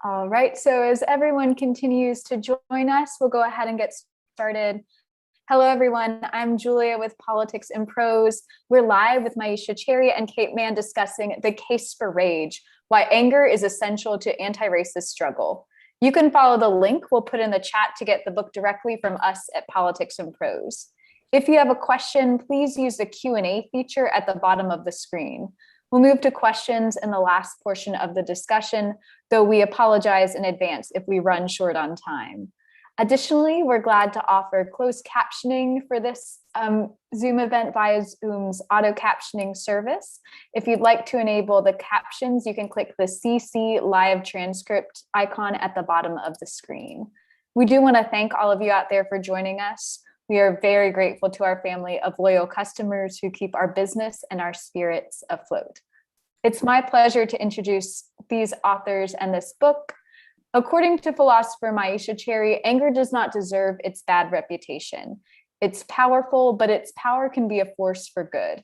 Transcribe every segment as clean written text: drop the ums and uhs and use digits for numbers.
All right, so as everyone continues to join us, we'll go ahead and get started. Hello, everyone. I'm Julia with Politics in Prose. We're live with Myisha Cherry and Kate Manne discussing The Case for Rage, Why Anger is Essential to Anti-Racist Struggle. You can follow the link we'll put in the chat to get the book directly from us at Politics in Prose. If you have a question, please use the Q&A feature at the bottom of the screen. We'll move to questions in the last portion of the discussion, though we apologize in advance if we run short on time. Additionally, we're glad to offer closed captioning for this Zoom event via Zoom's auto captioning service. If you'd like to enable the captions, you can click the CC live transcript icon at the bottom of the screen. We do want to thank all of you out there for joining us. We are very grateful to our family of loyal customers who keep our business and our spirits afloat. It's my pleasure to introduce these authors and this book. According to philosopher Myisha Cherry, anger does not deserve its bad reputation. It's powerful, but its power can be a force for good.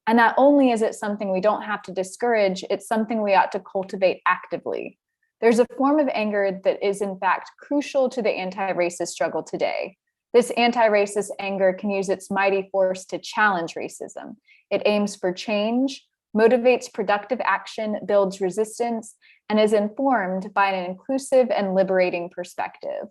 And not only is it something we don't have to discourage, it's something we ought to cultivate actively. There's a form of anger that is in fact crucial to the anti-racist struggle today. This anti-racist anger can use its mighty force to challenge racism. It aims for change, motivates productive action, builds resistance, and is informed by an inclusive and liberating perspective.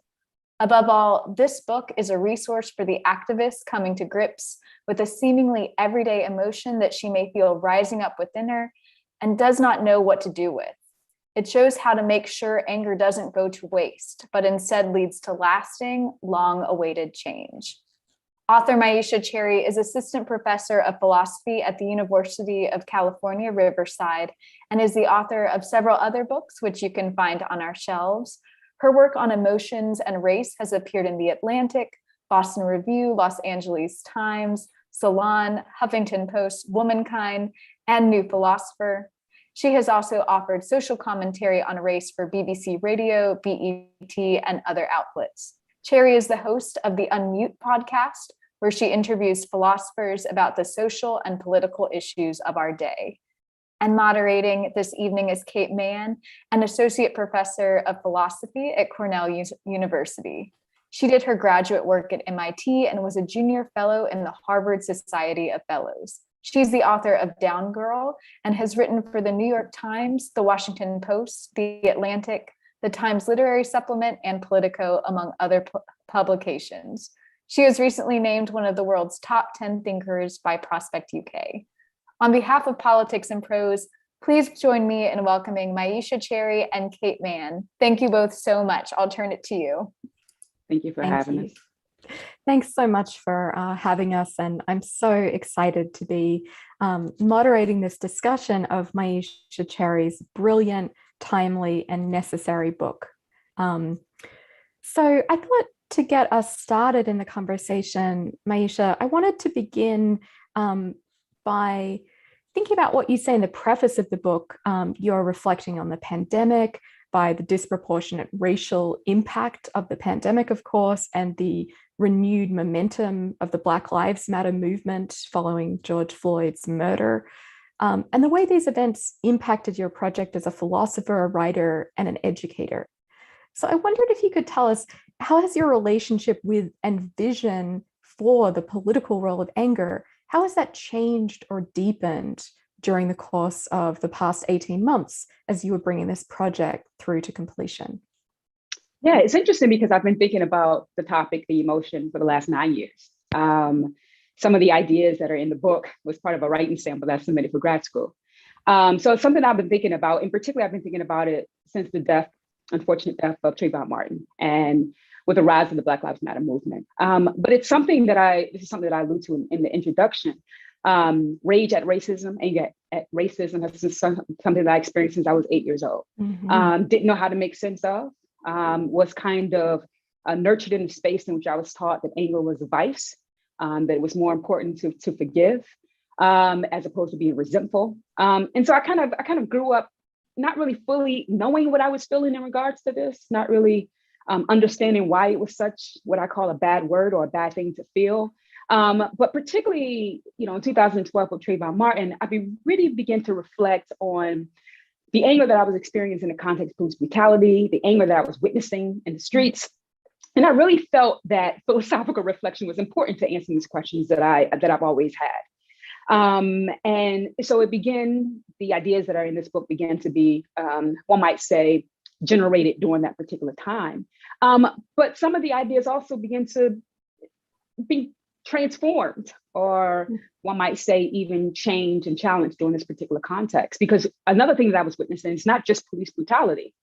Above all, this book is a resource for the activist coming to grips with a seemingly everyday emotion that she may feel rising up within her and does not know what to do with. It shows how to make sure anger doesn't go to waste, but instead leads to lasting, long-awaited change. Author Myisha Cherry is assistant professor of philosophy at the University of California, Riverside, and is the author of several other books, which you can find on our shelves. Her work on emotions and race has appeared in The Atlantic, Boston Review, Los Angeles Times, Salon, Huffington Post, Womankind, and New Philosopher. She has also offered social commentary on race for BBC Radio, BET, and other outlets. Cherry is the host of the Unmute podcast, where she interviews philosophers about the social and political issues of our day. And moderating this evening is Kate Manne, an associate professor of philosophy at Cornell University. She did her graduate work at MIT and was a junior fellow in the Harvard Society of Fellows. She's the author of Down Girl and has written for the New York Times, the Washington Post, the Atlantic, the Times Literary Supplement, and Politico, among other publications. She was recently named one of the world's top 10 thinkers by Prospect UK. On behalf of Politics in Prose, please join me in welcoming Myisha Cherry and Kate Manne. Thank you both so much. I'll turn it to you. Thank you for having us. Thanks so much for having us. And I'm so excited to be moderating this discussion of Myisha Cherry's brilliant, timely, and necessary book. So I thought to get us started in the conversation, Myisha, I wanted to begin by thinking about what you say in the preface of the book. You're reflecting on the pandemic, by the disproportionate racial impact of the pandemic, of course, and the renewed momentum of the Black Lives Matter movement following George Floyd's murder, and the way these events impacted your project as a philosopher, a writer, and an educator. So I wondered if you could tell us, how has your relationship with and vision for the political role of anger, how has that changed or deepened during the course of the past 18 months as you were bringing this project through to completion? Yeah, it's interesting because I've been thinking about the topic, the emotion, for the last 9 years. Some of the ideas that are in the book was part of a writing sample that I submitted for grad school. So it's something I've been thinking about. In particular, I've been thinking about it since the unfortunate death of Trayvon Martin and with the rise of the Black Lives Matter movement. But it's something this is something that I allude to in the introduction. Rage at racism, anger at racism has been something that I experienced since I was 8 years old. Didn't know how to make sense of, was kind of nurtured in a space in which I was taught that anger was a vice, that it was more important to forgive, as opposed to being resentful. And so I kind of grew up not really fully knowing what I was feeling in regards to this, not really understanding why it was such what I call a bad word or a bad thing to feel. But particularly, in 2012 with Trayvon Martin, really began to reflect on the anger that I was experiencing in the context of police brutality, the anger that I was witnessing in the streets. And I really felt that philosophical reflection was important to answering these questions that I've always had. And so the ideas that are in this book began to be, one might say, generated during that particular time. But some of the ideas also began to be transformed, or one might say even change and challenge during this particular context. Because another thing that I was witnessing is not just police brutality,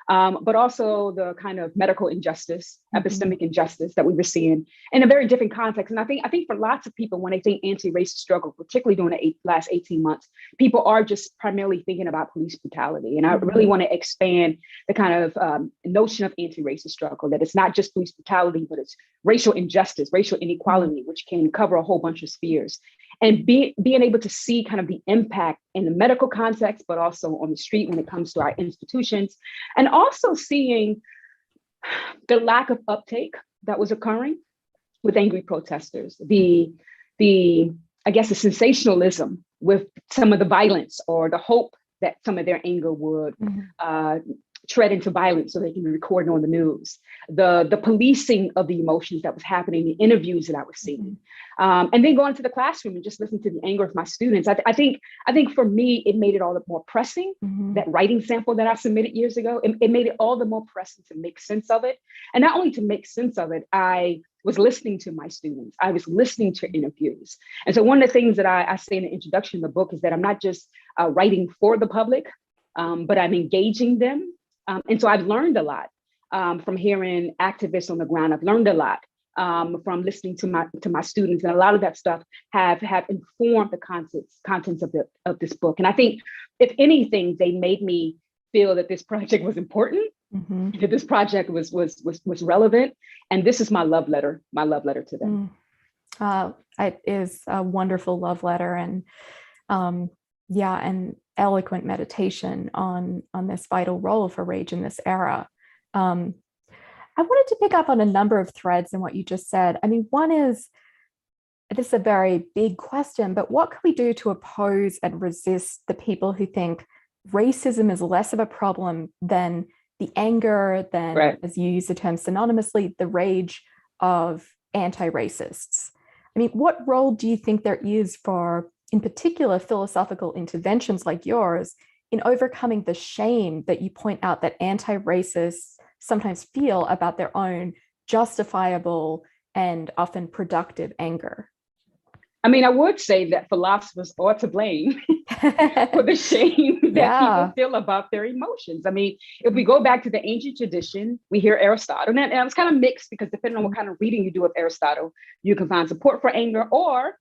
but also the kind of medical injustice, epistemic injustice that we were seeing in a very different context. And I think for lots of people, when they think anti-racist struggle, particularly during the last 18 months, people are just primarily thinking about police brutality. And I really want to expand the kind of notion of anti-racist struggle, that it's not just police brutality, but it's racial injustice, racial inequality, which can cover a whole bunch of spheres. And being able to see kind of the impact in the medical context, but also on the street when it comes to our institutions, and also seeing the lack of uptake that was occurring with angry protesters, the I guess the sensationalism with some of the violence, or the hope that some of their anger would tread into violence so they can be recorded on the news, the policing of the emotions that was happening, the interviews that I was seeing, and then going to the classroom and just listening to the anger of my students. I think for me, it made it all the more pressing, that writing sample that I submitted years ago, it made it all the more pressing to make sense of it. And not only to make sense of it, I was listening to my students. I was listening to interviews. And so one of the things that I say in the introduction of the book is that I'm not just writing for the public, but I'm engaging them. And so I've learned a lot from hearing activists on the ground. I've learned a lot from listening to my students, and a lot of that stuff have informed the contents of this book. And I think, if anything, they made me feel that this project was important, that this project was relevant, and this is my love letter to them. It is a wonderful love letter, and an eloquent meditation on this vital role for rage in this era. I wanted to pick up on a number of threads in what you just said. I mean, one is, this is a very big question, but what can we do to oppose and resist the people who think racism is less of a problem than the anger, than, right, as you use the term synonymously, the rage of anti-racists? I mean, what role do you think there is for, in particular, philosophical interventions like yours in overcoming the shame that you point out that anti-racists sometimes feel about their own justifiable and often productive anger? I mean, I would say that philosophers are to blame for the shame that people feel about their emotions. I mean, if we go back to the ancient tradition, we hear Aristotle, and it's kind of mixed, because depending on what kind of reading you do of Aristotle, you can find support for anger, or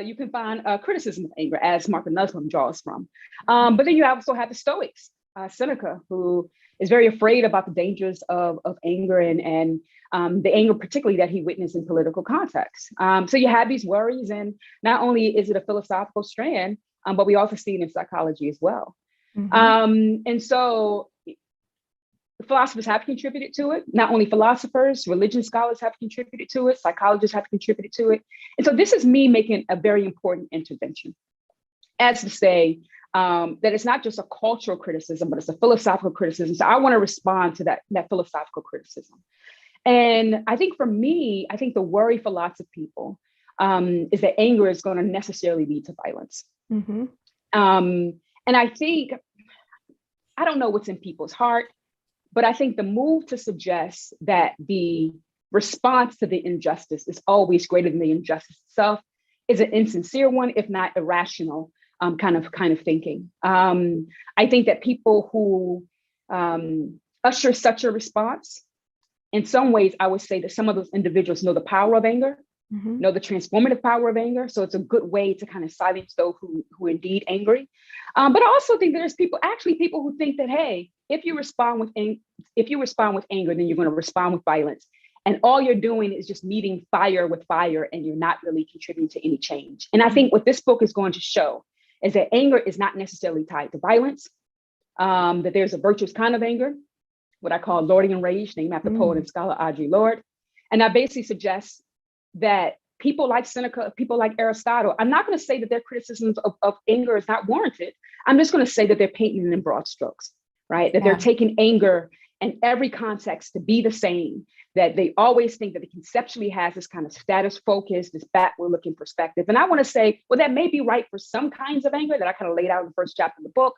you can find criticism of anger, as Martha Nussbaum draws from. But then you also have the Stoics, Seneca, who is very afraid about the dangers of anger and the anger particularly that he witnessed in political context. So you have these worries, and not only is it a philosophical strand, but we also see it in psychology as well. And so philosophers have contributed to it. Not only philosophers, religion scholars have contributed to it, psychologists have contributed to it. And so this is me making a very important intervention, as to say that it's not just a cultural criticism, but it's a philosophical criticism. So I want to respond to that philosophical criticism. And I think for me, I think the worry for lots of people is that anger is going to necessarily lead to violence. And I think, I don't know what's in people's heart, but I think the move to suggest that the response to the injustice is always greater than the injustice itself is an insincere one, if not irrational, kind of thinking. I think that people who usher such a response, in some ways, I would say that some of those individuals know the power of anger, know the transformative power of anger. So it's a good way to kind of silence those who are indeed angry. But I also think that there's people who think that, hey, if you respond with anger, then you're going to respond with violence. And all you're doing is just meeting fire with fire, and you're not really contributing to any change. And I think what this book is going to show is that anger is not necessarily tied to violence, that there's a virtuous kind of anger, what I call Lordian Rage, named after poet and scholar Audre Lorde. And I basically suggest that people like Seneca, people like Aristotle, I'm not going to say that their criticisms of anger is not warranted. I'm just going to say that they're painting it in broad strokes, right? That they're taking anger in every context to be the same, that they always think that it conceptually has this kind of status focus, this backward looking perspective. And I want to say, well, that may be right for some kinds of anger that I kind of laid out in the first chapter of the book.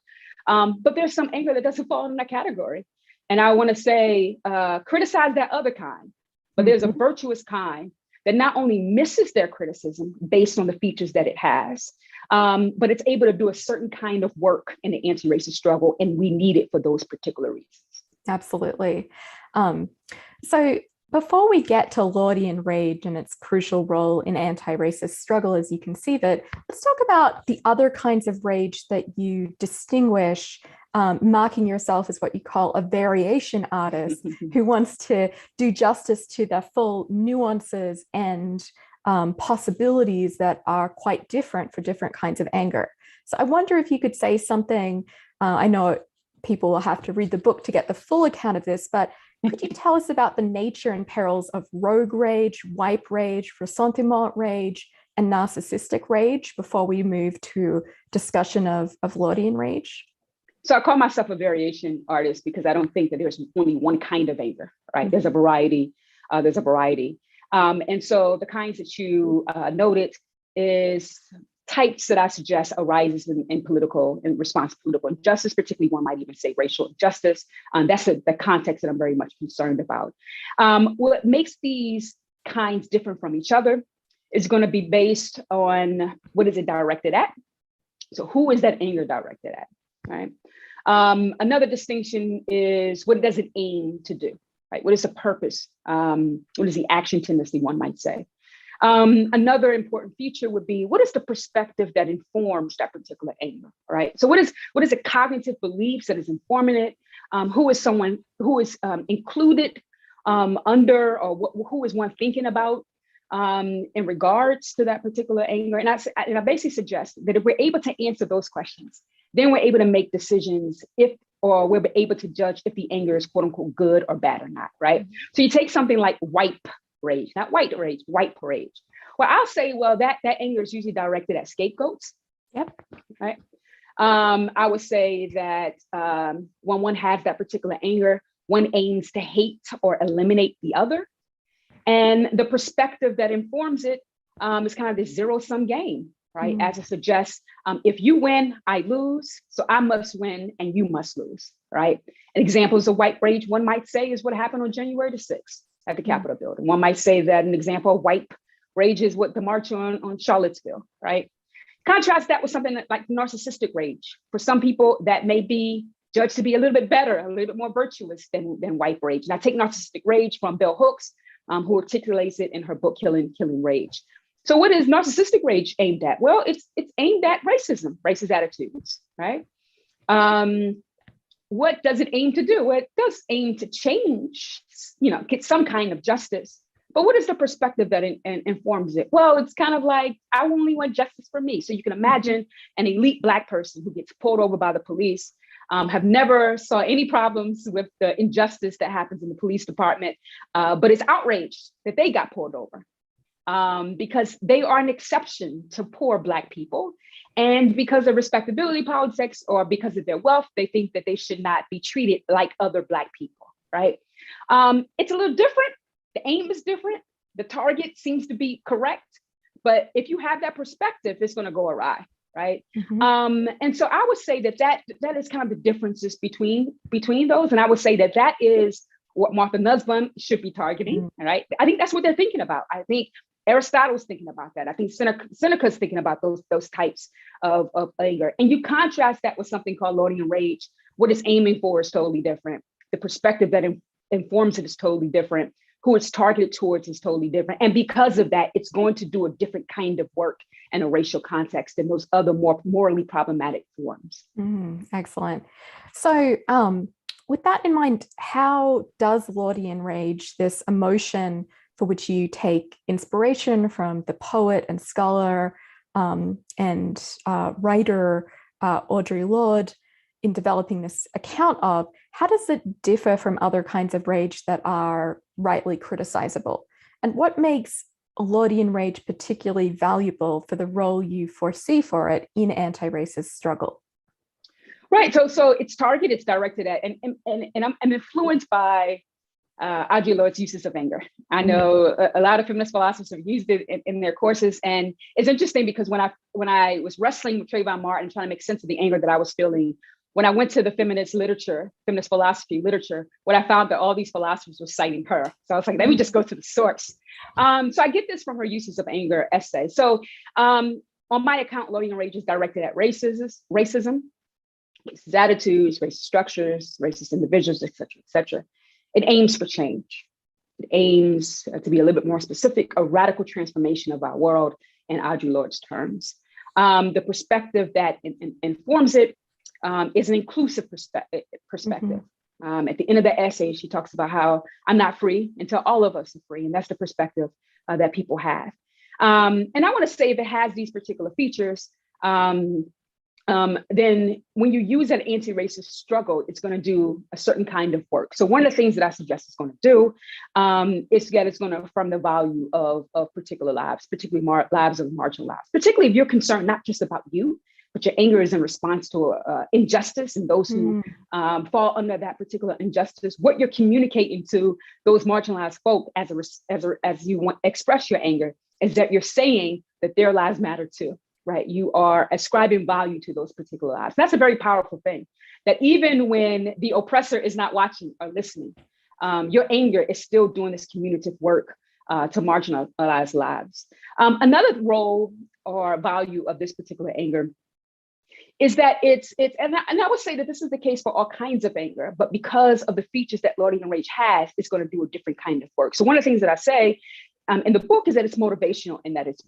But there's some anger that doesn't fall in that category. And I want to say, criticize that other kind, but there's a virtuous kind that not only misses their criticism based on the features that it has, but it's able to do a certain kind of work in the anti-racist struggle. And we need it for those particular reasons. Absolutely. So before we get to Lordian Rage and its crucial role in anti-racist struggle as you conceive it, let's talk about the other kinds of rage that you distinguish, marking yourself as what you call a variation artist who wants to do justice to the full nuances and possibilities that are quite different for different kinds of anger. So I wonder if you could say something, I know people will have to read the book to get the full account of this, but could you tell us about the nature and perils of rogue rage, wipe rage, ressentiment rage, and narcissistic rage before we move to discussion of Lordian Rage? So I call myself a variation artist because I don't think that there's only one kind of anger, right? There's a variety. And so the kinds that you noted is types that I suggest arises in response to political injustice, particularly one might even say racial injustice. That's the context that I'm very much concerned about. What makes these kinds different from each other is going to be based on what is it directed at. So who is that anger directed at, right? Another distinction is what does it aim to do, right? What is the purpose? What is the action tendency, one might say? Another important feature would be what is the perspective that informs that particular anger, right? So what is the cognitive beliefs that is informing it? Who is someone who is included under, or who is one thinking about in regards to that particular anger? And I basically suggest that if we're able to answer those questions, then we're able to make decisions or we're able to judge if the anger is quote unquote good or bad or not, right? So you take something like wipe rage, not white rage, wipe rage. Well, I'll say, well, that anger is usually directed at scapegoats. Yep. Right. I would say that when one has that particular anger, one aims to hate or eliminate the other. And the perspective that informs it is kind of this zero-sum game, right? As it suggests, if you win, I lose. So I must win and you must lose, right? Examples of white rage, one might say, is what happened on January the 6th. At the Capitol building. One might say that an example of white rage is what the march on Charlottesville, right? Contrast that with something like narcissistic rage. For some people, that may be judged to be a little bit better, a little bit more virtuous than white rage. And I take narcissistic rage from Bell Hooks, who articulates it in her book, Killing Rage. So what is narcissistic rage aimed at? Well, it's aimed at racism, racist attitudes, right? What does it aim to do? Well, it does aim to change, get some kind of justice. But what is the perspective that informs it? Well, it's kind of like, I only want justice for me. So you can imagine an elite Black person who gets pulled over by the police, have never saw any problems with the injustice that happens in the police department, but is outraged that they got pulled over because they are an exception to poor Black people. And because of respectability politics or because of their wealth, they think that they should not be treated like other Black people, right? It's a little different. The aim is different. The target seems to be correct. But if you have that perspective, it's going to go awry, right? And so I would say that is kind of the differences between those. And I would say that is what Martha Nussbaum should be targeting, right? I think that's what they're thinking about. I think Aristotle's thinking about that. I think Seneca's thinking about those types of anger. And you contrast that with something called Lordian Rage. What it's aiming for is totally different. The perspective that informs it is totally different. Who it's targeted towards is totally different. And because of that, it's going to do a different kind of work in a racial context than those other more morally problematic forms. Excellent. So with that in mind, how does Lordian Rage, this emotion for which you take inspiration from the poet and scholar and writer Audre Lorde in developing this account of, how does it differ from other kinds of rage that are rightly criticizable? And what makes Lordian Rage particularly valuable for the role you foresee for it in anti-racist struggle? Right. So its target, it's directed at, and I'm influenced by Audre Lorde's uses of anger. I know a lot of feminist philosophers have used it in their courses, and it's interesting because when I was wrestling with Trayvon Martin, trying to make sense of the anger that I was feeling, when I went to the feminist literature, feminist philosophy literature, what I found that all these philosophers were citing her. So I was like, let me just go to the source. So I get this from her uses of anger essay. So on my account, Lordian Rage is directed at racism, racist attitudes, racist structures, racist individuals, et cetera, et cetera. It aims for change. It aims to be a little bit more specific, a radical transformation of our world in Audre Lorde's terms. The perspective that informs it is an inclusive perspective. At the end of the essay, she talks about how I'm not free until all of us are free. And that's the perspective that people have. And I want to say if it has these particular features, then when you use an anti-racist struggle, it's going to do a certain kind of work. So one of the things that I suggest it's going to do is that it's going to affirm the value of particular lives, particularly lives of marginal lives, particularly if you're concerned not just about you, but your anger is in response to injustice and those who fall under that particular injustice. What you're communicating to those marginalized folk as you want express your anger is that you're saying that their lives matter too. Right, you are ascribing value to those particular lives. That's a very powerful thing, that even when the oppressor is not watching or listening, your anger is still doing this communicative work to marginalize lives. Another role or value of this particular anger is that and I would say that this is the case for all kinds of anger, but because of the features that Lordian Rage has, it's going to do a different kind of work. So one of the things that I say in the book is that it's motivational, and that it's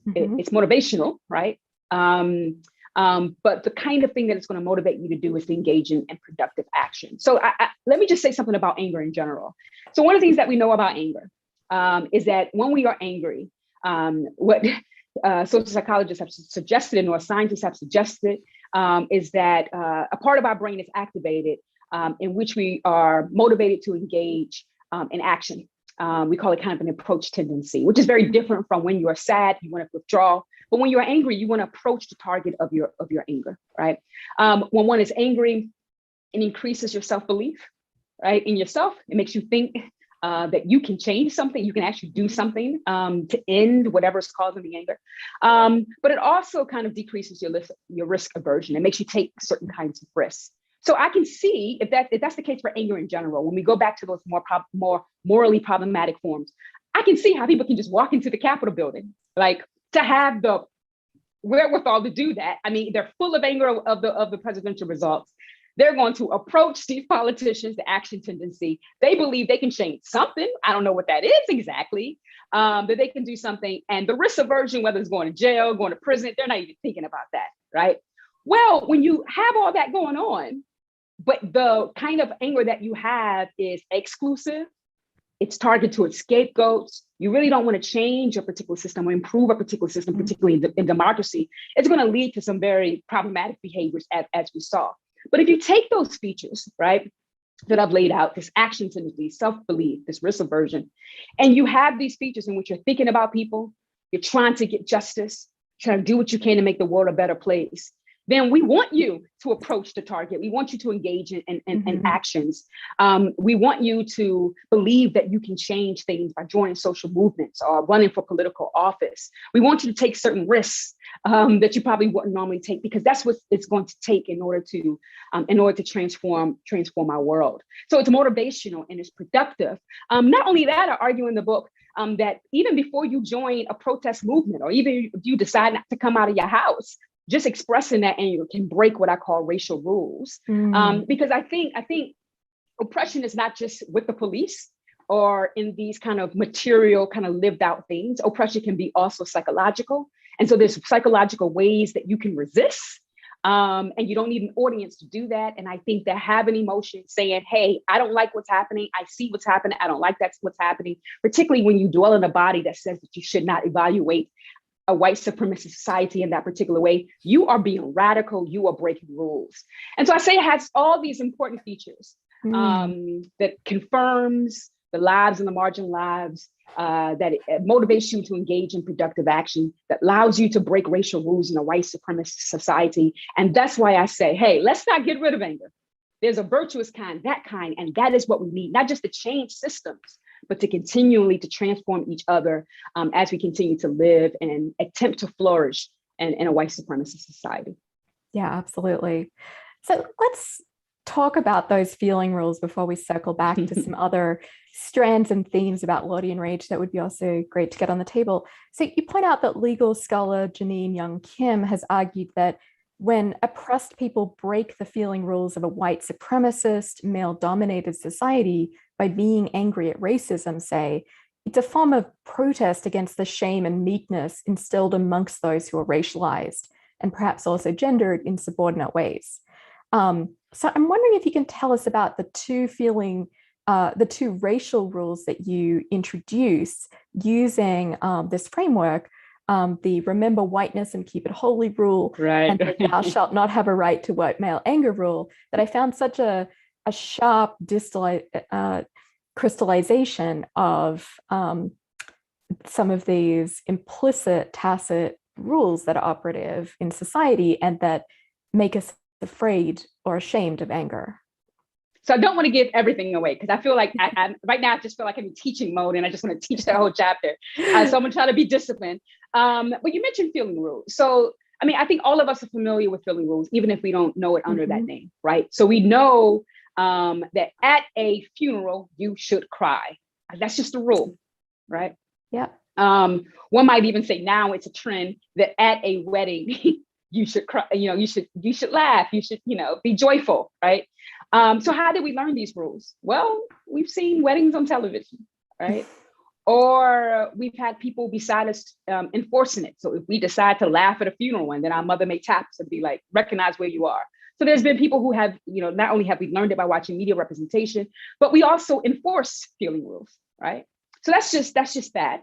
motivational, right? But the kind of thing that it's going to motivate you to do is to engage in productive action. So let me just say something about anger in general. So one of the things that we know about anger is that when we are angry, what social psychologists have suggested and neuroscientists have suggested is that a part of our brain is activated in which we are motivated to engage in action. We call it kind of an approach tendency, which is very different from when you are sad, you want to withdraw. But when you're angry, you want to approach the target of your anger, right? When one is angry, it increases your self-belief, right? In yourself, it makes you think that you can change something, you can actually do something to end whatever's causing the anger. But it also kind of decreases your risk aversion. It makes you take certain kinds of risks. So I can see if that's the case for anger in general, when we go back to those more morally problematic forms, I can see how people can just walk into the Capitol building, like to have the wherewithal to do that. I mean, they're full of anger of the presidential results. They're going to approach these politicians, the action tendency. They believe they can change something. I don't know what that is exactly, that they can do something. And the risk aversion, whether it's going to jail, going to prison, they're not even thinking about that, right? Well, when you have all that going on, but the kind of anger that you have is exclusive, it's targeted towards scapegoats, you really don't want to change a particular system or improve a particular system, particularly in democracy, it's going to lead to some very problematic behaviors as we saw. But if you take those features, right, that I've laid out, this action tendency, self-belief, this risk aversion, and you have these features in which you're thinking about people, you're trying to get justice, trying to do what you can to make the world a better place, then we want you to approach the target. We want you to engage in actions. We want you to believe that you can change things by joining social movements or running for political office. We want you to take certain risks that you probably wouldn't normally take, because that's what it's going to take in order to transform our world. So it's motivational and it's productive. Not only that, I argue in the book that even before you join a protest movement, or even if you decide not to come out of your house, just expressing that anger can break what I call racial rules. Because I think oppression is not just with the police or in these kind of material, kind of lived out things. Oppression can be also psychological. And so there's psychological ways that you can resist. And you don't need an audience to do that. And I think that having emotion saying, hey, I don't like what's happening. I see what's happening. I don't like that's what's happening, particularly when you dwell in a body that says that you should not evaluate a white supremacist society in that particular way, you are being radical, you are breaking rules. And so I say it has all these important features that confirms, the lives and the marginal lives, that it motivates you to engage in productive action, that allows you to break racial rules in a white supremacist society. And that's why I say, hey, let's not get rid of anger. There's a virtuous kind, and that is what we need, not just to change systems, but to continually to transform each other as we continue to live and attempt to flourish in a white supremacist society. Yeah, absolutely. So let's talk about those feeling rules before we circle back to some other strands and themes about Lordian Rage that would be also great to get on the table. So you point out that legal scholar Janine Young Kim has argued that when oppressed people break the feeling rules of a white supremacist, male-dominated society by being angry at racism, say, it's a form of protest against the shame and meekness instilled amongst those who are racialized and perhaps also gendered in subordinate ways. So I'm wondering if you can tell us about the two racial rules that you introduce using this framework, the remember whiteness and keep it holy rule, right, and the thou shalt not have a right to white male anger rule, that I found such a sharp crystallization of some of these implicit, tacit rules that are operative in society and that make us afraid or ashamed of anger. So I don't want to give everything away because I feel like I right now I just feel like I'm in teaching mode and I just want to teach that whole chapter. So I'm going to try to be disciplined. But you mentioned feeling rules. So, I mean, I think all of us are familiar with feeling rules, even if we don't know it under that name, right? So we know that at a funeral, you should cry. That's just a rule, right? Yeah. One might even say now it's a trend that at a wedding, you should cry, you should laugh, you should, be joyful, right? So how did we learn these rules? Well, we've seen weddings on television, right? Or we've had people beside us enforcing it. So if we decide to laugh at a funeral and then our mother may tap us and be like, recognize where you are. So there's been people who have, not only have we learned it by watching media representation, but we also enforce feeling rules, right? So that's just that.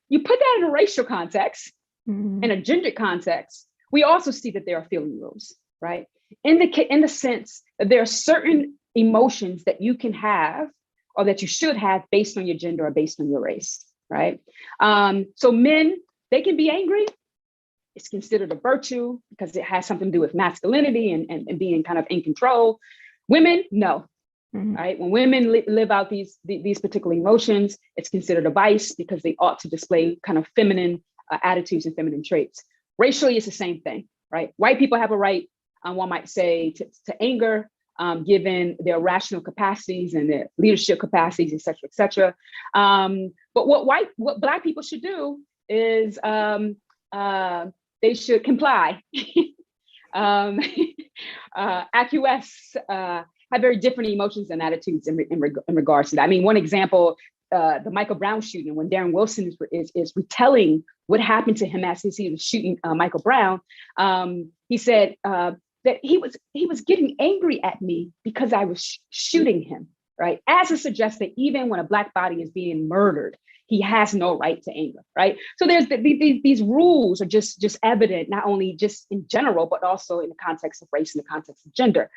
You put that in a racial context, in a gender context, we also see that there are feeling rules, right? In the sense that there are certain emotions that you can have or that you should have based on your gender or based on your race, right? So men, they can be angry. It's considered a virtue because it has something to do with masculinity and being kind of in control. Women, no, right? When women live out these particular emotions, it's considered a vice because they ought to display kind of feminine attitudes and feminine traits. Racially, it's the same thing, right? White people have a right, one might say, to anger, given their rational capacities and their leadership capacities, et cetera, et cetera. But what Black people should do is they should comply, acquiesce, have very different emotions and attitudes in regards to that. I mean, one example, the Michael Brown shooting, when Darren Wilson is retelling what happened to him as he was shooting Michael Brown, he said that he was getting angry at me because I was shooting him, right? As it suggests that even when a Black body is being murdered, he has no right to anger, right? So there's these rules are just evident, not only just in general, but also in the context of race, in the context of gender.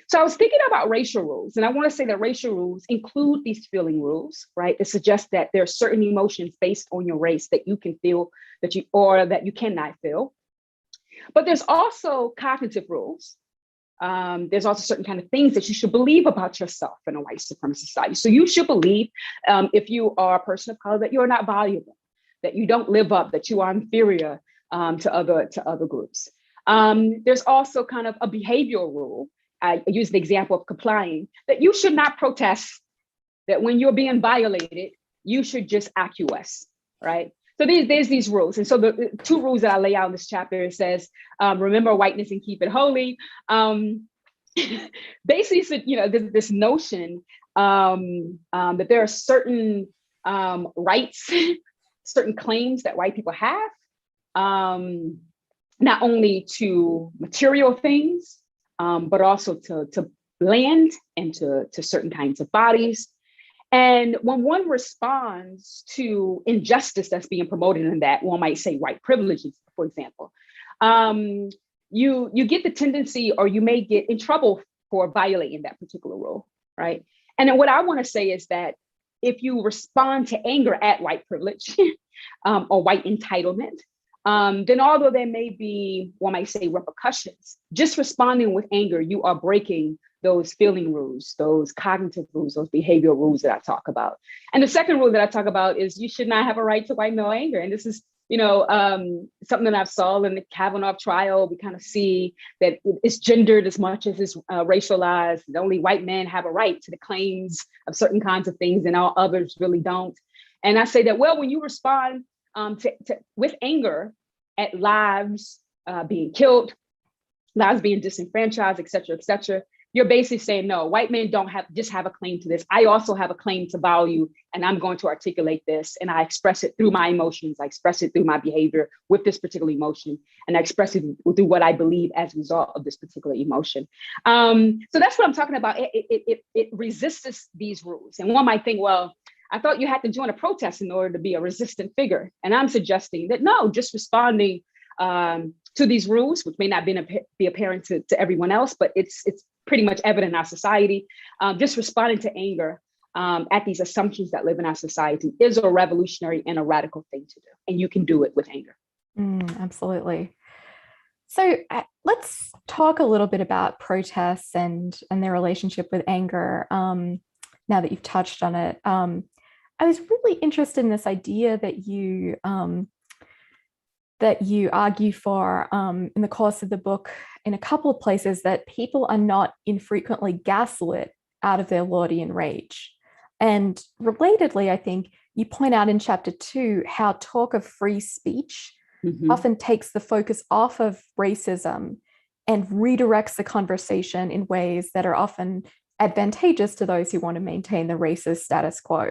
So I was thinking about racial rules, and I want to say that racial rules include these feeling rules, right? That suggest that there are certain emotions based on your race that you can feel that you cannot feel. But there's also cognitive rules. There's also certain kind of things that you should believe about yourself in a white supremacist society. So you should believe, if you are a person of color, that you're not valuable, that you don't live up, that you are inferior to other groups. There's also kind of a behavioral rule. I use the example of complying, that you should not protest, that when you're being violated, you should just acquiesce, right? So there's these rules. And so the two rules that I lay out in this chapter, it says, remember whiteness and keep it holy. Basically, this notion that there are certain rights, certain claims that white people have, not only to material things, but also to land and to certain kinds of bodies. And when one responds to injustice that's being promoted in that, one might say white privileges, for example, you get the tendency, or you may get in trouble for violating that particular rule, right? And then what I want to say is that if you respond to anger at white privilege or white entitlement, then although there may be, one might say, repercussions, just responding with anger, you are breaking those feeling rules, those cognitive rules, those behavioral rules that I talk about. And the second rule that I talk about is you should not have a right to white male anger. And this is, something that I've saw in the Kavanaugh trial. We kind of see that it's gendered as much as it's racialized. Only white men have a right to the claims of certain kinds of things, and all others really don't. And I say that, well, when you respond with anger at lives being killed, lives being disenfranchised, et cetera, you're basically saying, no, white men don't just have a claim to this. I also have a claim to value, and I'm going to articulate this. And I express it through my emotions. I express it through my behavior with this particular emotion. And I express it through what I believe as a result of this particular emotion. So that's what I'm talking about. It resists these rules. And one might think, well, I thought you had to join a protest in order to be a resistant figure. And I'm suggesting that no, just responding to these rules, which may not be apparent to everyone else, but it's pretty much evident in our society. Just responding to anger at these assumptions that live in our society is a revolutionary and a radical thing to do. And you can do it with anger. Absolutely. So let's talk a little bit about protests and their relationship with anger. Now that you've touched on it, I was really interested in this idea that you argue for in the course of the book in a couple of places, that people are not infrequently gaslit out of their Lordian rage. And relatedly, I think you point out in chapter 2 how talk of free speech often takes the focus off of racism and redirects the conversation in ways that are often advantageous to those who want to maintain the racist status quo.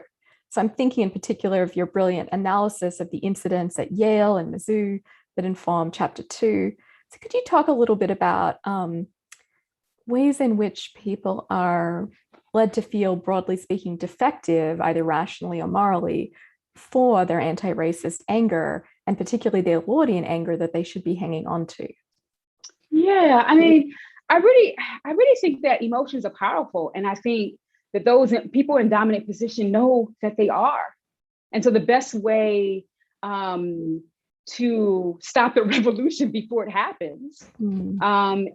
So I'm thinking in particular of your brilliant analysis of the incidents at Yale and Mizzou that inform chapter 2. So could you talk a little bit about ways in which people are led to feel, broadly speaking, defective, either rationally or morally, for their anti-racist anger, and particularly their Lordian anger that they should be hanging on to? Yeah, I mean, I really think that emotions are powerful. And I think that those people in dominant position know that they are. And so the best way to stop the revolution before it happens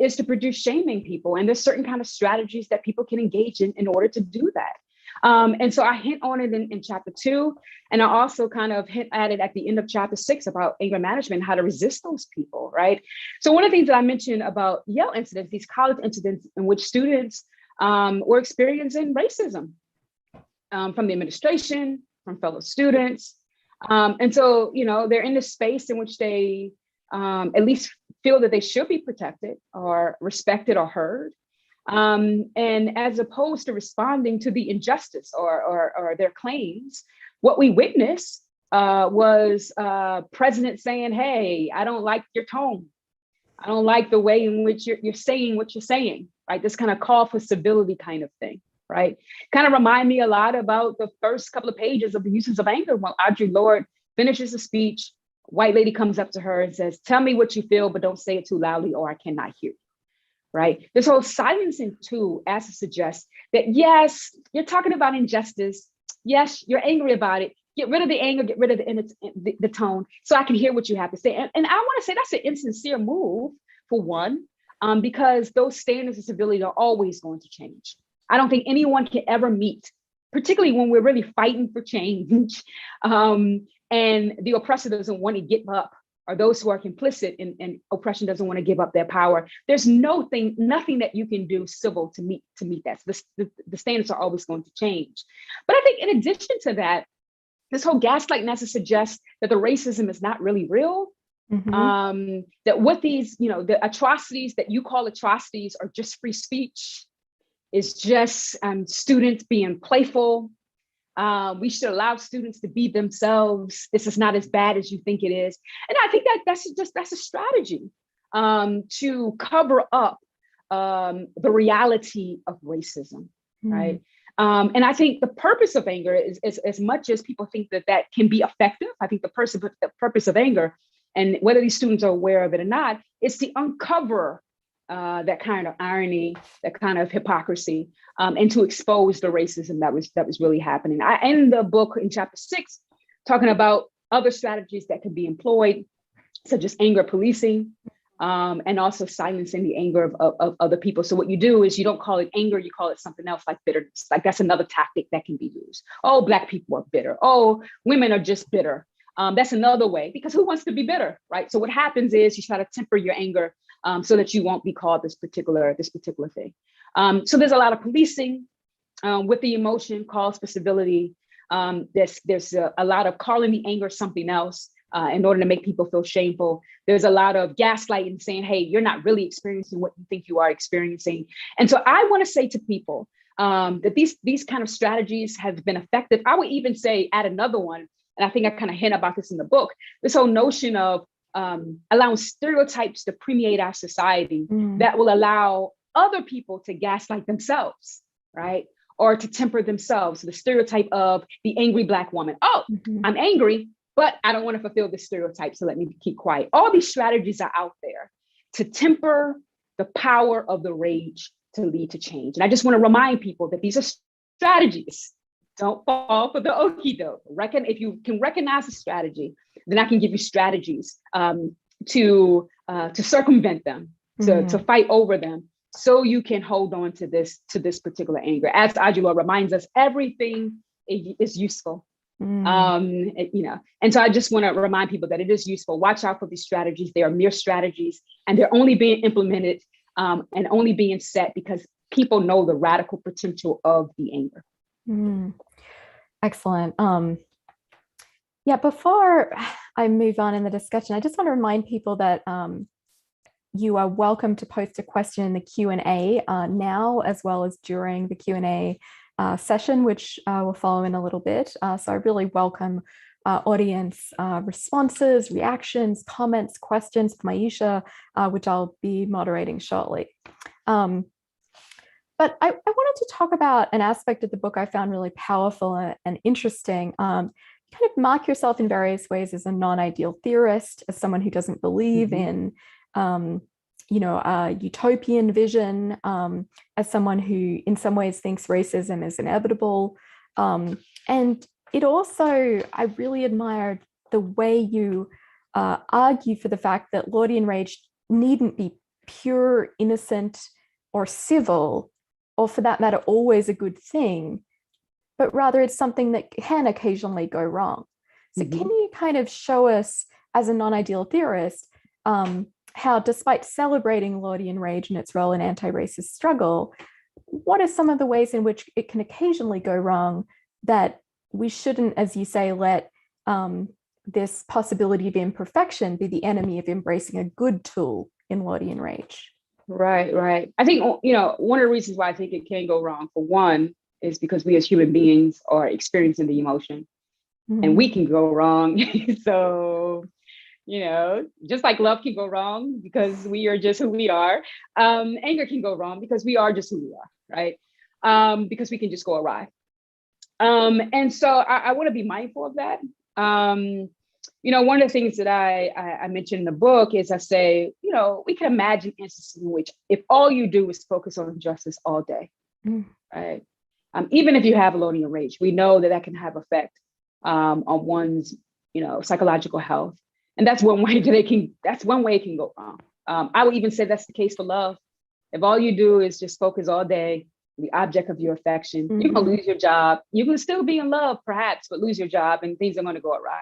is to produce shaming people. And there's certain kind of strategies that people can engage in order to do that. And so I hint on it in chapter 2. And I also kind of hint at it at the end of chapter 6 about anger management, how to resist those people, right? So one of the things that I mentioned about Yale incidents, these college incidents in which students were experiencing racism from the administration, from fellow students. And so, they're in this space in which they at least feel that they should be protected or respected or heard. And as opposed to responding to the injustice or their claims, what we witnessed was president saying, hey, I don't like your tone. I don't like the way in which you're saying what you're saying, right? This kind of call for civility kind of thing, right? Kind of remind me a lot about the first couple of pages of the uses of anger. When Audre Lorde finishes a speech, white lady comes up to her and says, tell me what you feel, but don't say it too loudly or I cannot hear you, right? This whole silencing tool as to suggest that, yes, you're talking about injustice. Yes, you're angry about it. Get rid of the anger, get rid of the tone so I can hear what you have to say. And I want to say that's an insincere move, for one, because those standards of civility are always going to change. I don't think anyone can ever meet, particularly when we're really fighting for change and the oppressor doesn't want to give up, or those who are complicit in oppression doesn't want to give up their power. There's nothing that you can do civil to meet that. So the standards are always going to change. But I think in addition to that, this whole gaslight message suggests that the racism is not really real. That what these, the atrocities that you call atrocities are just free speech. Is just students being playful. We should allow students to be themselves. This is not as bad as you think it is. And I think that's a strategy to cover up the reality of racism, right? And I think the purpose of anger is as much as people think that can be effective. I think the purpose of anger, and whether these students are aware of it or not, is to uncover that kind of irony, that kind of hypocrisy, and to expose the racism that was really happening. I end the book in chapter 6 talking about other strategies that could be employed, such as anger policing, and also silencing the anger of other people. So what you do is you don't call it anger, you call it something else like bitterness. Like that's another tactic that can be used. Oh, Black people are bitter. Oh, women are just bitter. That's another way, because who wants to be bitter, right? So what happens is you try to temper your anger so that you won't be called this particular thing. So there's a lot of policing with the emotion, calls for civility. There's a lot of calling the anger something else in order to make people feel shameful. There's a lot of gaslighting, saying, hey, you're not really experiencing what you think you are experiencing. And so I want to say to people that these kind of strategies have been effective. I would even say add another one, and I think I kind of hint about this in the book, this whole notion of allowing stereotypes to permeate our society that will allow other people to gaslight themselves, right? Or to temper themselves. So the stereotype of the angry Black woman. Oh, I'm angry, but I don't want to fulfill this stereotype, so let me keep quiet. All these strategies are out there to temper the power of the rage to lead to change. And I just want to remind people that these are strategies. Don't fall for the okie doke. If you can recognize a strategy, then I can give you strategies to circumvent them, to fight over them, so you can hold on to this particular anger. As Ajula reminds us, everything is useful. And so I just want to remind people that it is useful. Watch out for these strategies. They are mere strategies, and they're only being implemented and only being set because people know the radical potential of the anger. Excellent. Yeah, before I move on in the discussion, I just want to remind people that you are welcome to post a question in the Q&A now, as well as during the Q&A session, which will follow in a little bit. So I really welcome audience responses, reactions, comments, questions for Myisha, which I'll be moderating shortly. But I wanted to talk about an aspect of the book I found really powerful and interesting. You kind of mark yourself in various ways as a non-ideal theorist, as someone who doesn't believe in a utopian vision, as someone who in some ways thinks racism is inevitable. And it also, I really admired the way you argue for the fact that Lordian Rage needn't be pure, innocent, or civil, or for that matter, always a good thing, but rather it's something that can occasionally go wrong. So can you kind of show us, as a non-ideal theorist, how despite celebrating Lordian Rage and its role in anti-racist struggle, what are some of the ways in which it can occasionally go wrong that we shouldn't, as you say, let this possibility of imperfection be the enemy of embracing a good tool in Lordian Rage? Right. I think, one of the reasons why I think it can go wrong, for one, is because we as human beings are experiencing the emotion and we can go wrong. So, just like love can go wrong because we are just who we are, anger can go wrong because we are just who we are, right? Because we can just go awry. And so I want to be mindful of that. One of the things that I mentioned in the book is I say, we can imagine instances in which if all you do is focus on justice all day, right? Even if you have Lordian Rage, we know that can have effect on one's, psychological health. And that's one way it can go wrong. I would even say that's the case for love. If all you do is just focus all day, the object of your affection, you're gonna lose your job. You can still be in love, perhaps, but lose your job and things are gonna go awry.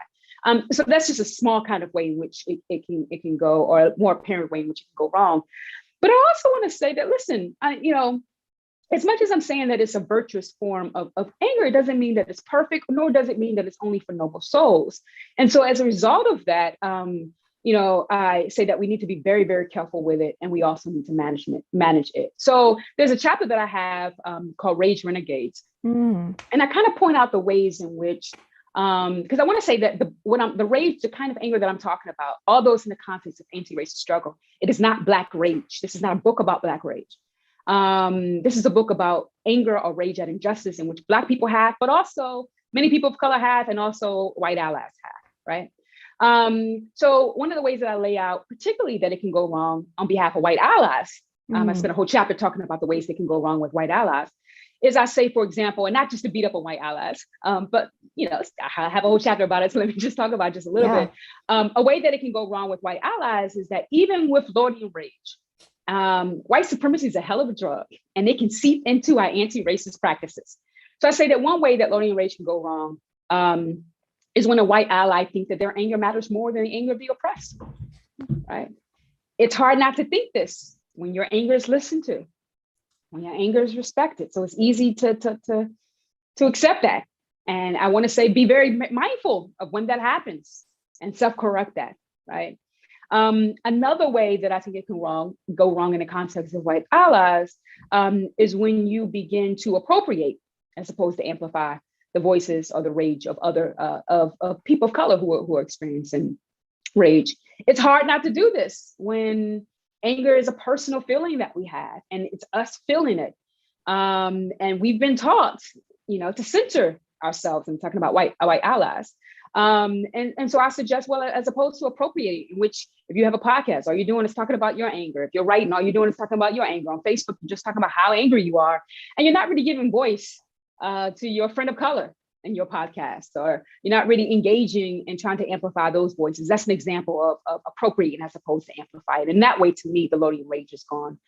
So that's just a small kind of way in which it can go, or a more apparent way in which it can go wrong. But I also want to say that, listen, as much as I'm saying that it's a virtuous form of anger, it doesn't mean that it's perfect, nor does it mean that it's only for noble souls. And so as a result of that, I say that we need to be very, very careful with it. And we also need to manage it. So there's a chapter that I have called Rage Renegades. And I kind of point out the ways in which, because I want to say that the rage, the kind of anger that I'm talking about, all those in the context of anti-racist struggle, it is not Black rage. This is not a book about Black rage. This is a book about anger or rage at injustice in which Black people have, but also many people of color have, and also white allies have, right? So one of the ways that I lay out, particularly that it can go wrong on behalf of white allies, I spent a whole chapter talking about the ways they can go wrong with white allies, is I say, for example, and not just to beat up on white allies, but I have a whole chapter about it, so let me just talk about it just a little bit. A way that it can go wrong with white allies is that even with Lordian Rage, white supremacy is a hell of a drug, and it can seep into our anti-racist practices. So I say that one way that Lordian Rage can go wrong is when a white ally thinks that their anger matters more than the anger of the oppressed, right? It's hard not to think this when your anger is listened to, when your anger is respected. So it's easy to accept that. And I want to say, be very mindful of when that happens and self-correct that, right? Another way that I think it can go wrong in the context of white allies is when you begin to appropriate as opposed to amplify the voices or the rage of other of people of color who are experiencing rage. It's hard not to do this when anger is a personal feeling that we have, and it's us feeling it. And we've been taught, to censor ourselves and talking about white allies. And so I suggest, well, as opposed to appropriating, which if you have a podcast, all you're doing is talking about your anger. If you're writing, all you're doing is talking about your anger. On Facebook, you're just talking about how angry you are, and you're not really giving voice to your friend of color in your podcast, or you're not really engaging and trying to amplify those voices. That's an example of appropriating as opposed to amplifying. And that way, to me, the Lordian Rage it's gone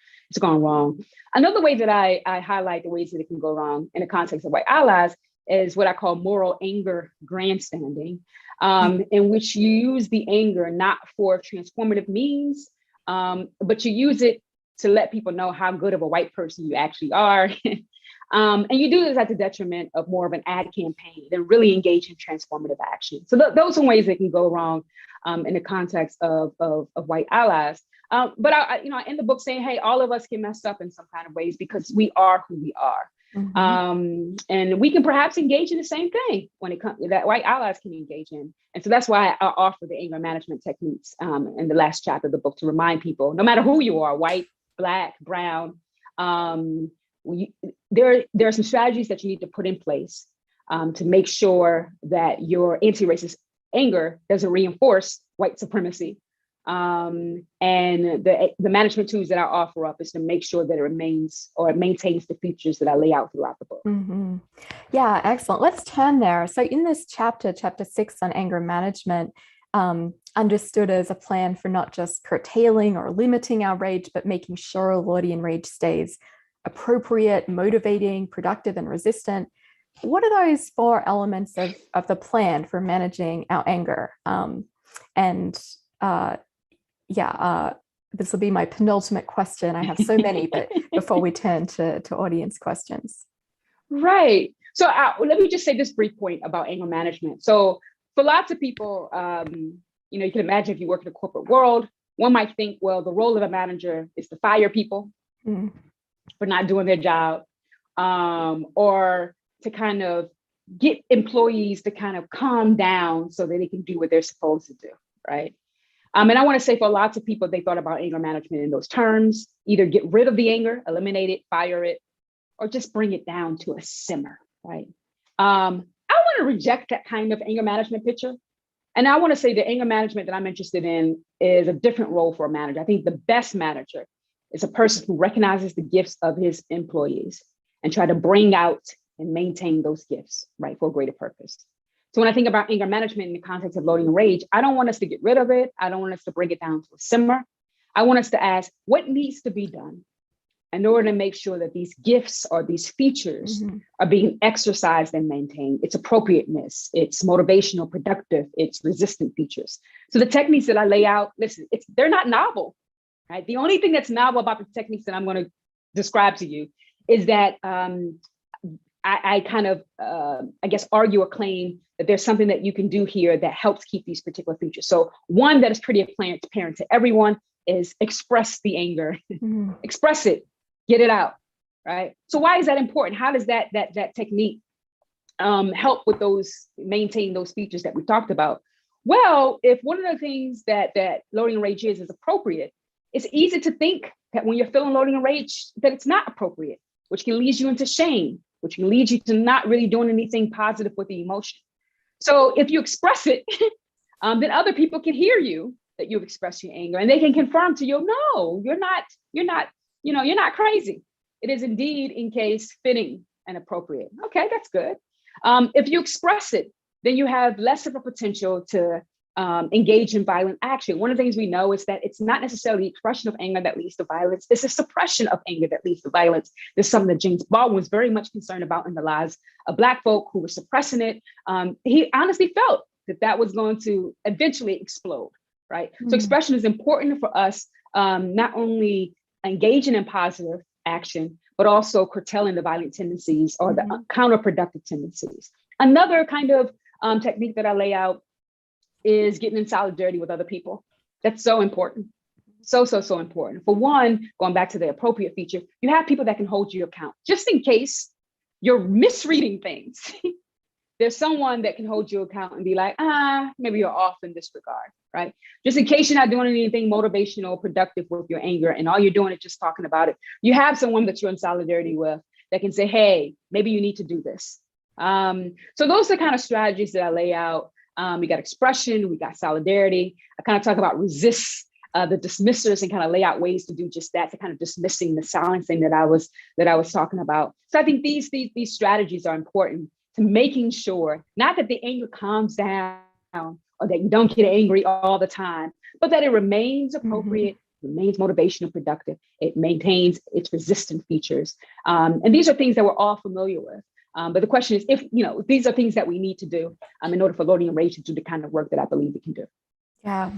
wrong. Another way that I highlight the ways that it can go wrong in the context of white allies is what I call moral anger grandstanding, in which you use the anger not for transformative means, but you use it to let people know how good of a white person you actually are. And you do this at the detriment of more of an ad campaign than really engage in transformative action. So those are ways that can go wrong in the context of white allies. But I end the book saying, hey, all of us can mess up in some kind of ways because we are who we are. And we can perhaps engage in the same thing when it comes that white allies can engage in. And so that's why I offer the anger management techniques in the last chapter of the book to remind people, no matter who you are, white, Black, brown, there are some strategies that you need to put in place to make sure that your anti-racist anger doesn't reinforce white supremacy. And the management tools that I offer up is to make sure that it remains or it maintains the features that I lay out throughout the book. Yeah, excellent. Let's turn there. So in this chapter 6 on anger management, understood as a plan for not just curtailing or limiting our rage, but making sure Lordian Rage stays appropriate, motivating, productive, and resistant. What are those 4 elements of the plan for managing our anger? This will be my penultimate question. I have so many, but before we turn to audience questions. Right. So let me just say this brief point about anger management. So for lots of people, you can imagine if you work in the corporate world, one might think, well, the role of a manager is to fire people for not doing their job, or to kind of get employees to kind of calm down so that they can do what they're supposed to do, right? And I want to say for lots of people, they thought about anger management in those terms, either get rid of the anger, eliminate it, fire it, or just bring it down to a simmer, right? I want to reject that kind of anger management picture. And I want to say the anger management that I'm interested in is a different role for a manager. I think the best manager is a person who recognizes the gifts of his employees and try to bring out and maintain those gifts, right, for a greater purpose. So when I think about anger management in the context of Lordian Rage, I don't want us to get rid of it. I don't want us to bring it down to a simmer. I want us to ask what needs to be done in order to make sure that these gifts or these features are being exercised and maintained. It's appropriateness, it's motivational, productive, it's resistant features. So the techniques that I lay out, listen, they're not novel, right? The only thing that's novel about the techniques that I'm going to describe to you is that I kind of, I guess, argue or claim that there's something that you can do here that helps keep these particular features. So one that is pretty apparent to everyone is express the anger, express it, get it out, right? So why is that important? How does that technique help with maintain those features that we talked about? Well, if one of the things that Lordian Rage is appropriate, it's easy to think that when you're feeling Lordian Rage, that it's not appropriate, which can lead you into shame, which can lead you to not really doing anything positive with the emotion. So if you express it, then other people can hear you that you've expressed your anger, and they can confirm to you, no, you're not you're not crazy. It is indeed in case fitting and appropriate. Okay, that's good. If you express it, then you have less of a potential to engage in violent action. One of the things we know is that it's not necessarily the expression of anger that leads to violence. It's a suppression of anger that leads to violence. There's something that James Baldwin was very much concerned about in the lives of Black folk who were suppressing it. He honestly felt that was going to eventually explode, right? So expression is important for us, not only engaging in positive action, but also curtailing the violent tendencies or the counterproductive tendencies. Another kind of technique that I lay out is getting in solidarity with other people. That's so important. So important. For one, going back to the appropriate feature, you have people that can hold you account. Just in case you're misreading things, there's someone that can hold you account and be like, maybe you're off in this regard, right? Just in case you're not doing anything motivational or productive with your anger and all you're doing is just talking about it, you have someone that you're in solidarity with that can say, hey, maybe you need to do this. So those are the kind of strategies that I lay out. We got expression, we got solidarity. I kind of talk about resist the dismissers and kind of lay out ways to do just that, to kind of dismissing the silencing that I was talking about. So I think these strategies are important to making sure not that the anger calms down or that you don't get angry all the time, but that it remains appropriate, remains motivational, productive. It maintains its resistant features. And these are things that we're all familiar with. But the question is, if these are things that we need to do in order for Lordian Rage to do the kind of work that I believe it can do. Yeah,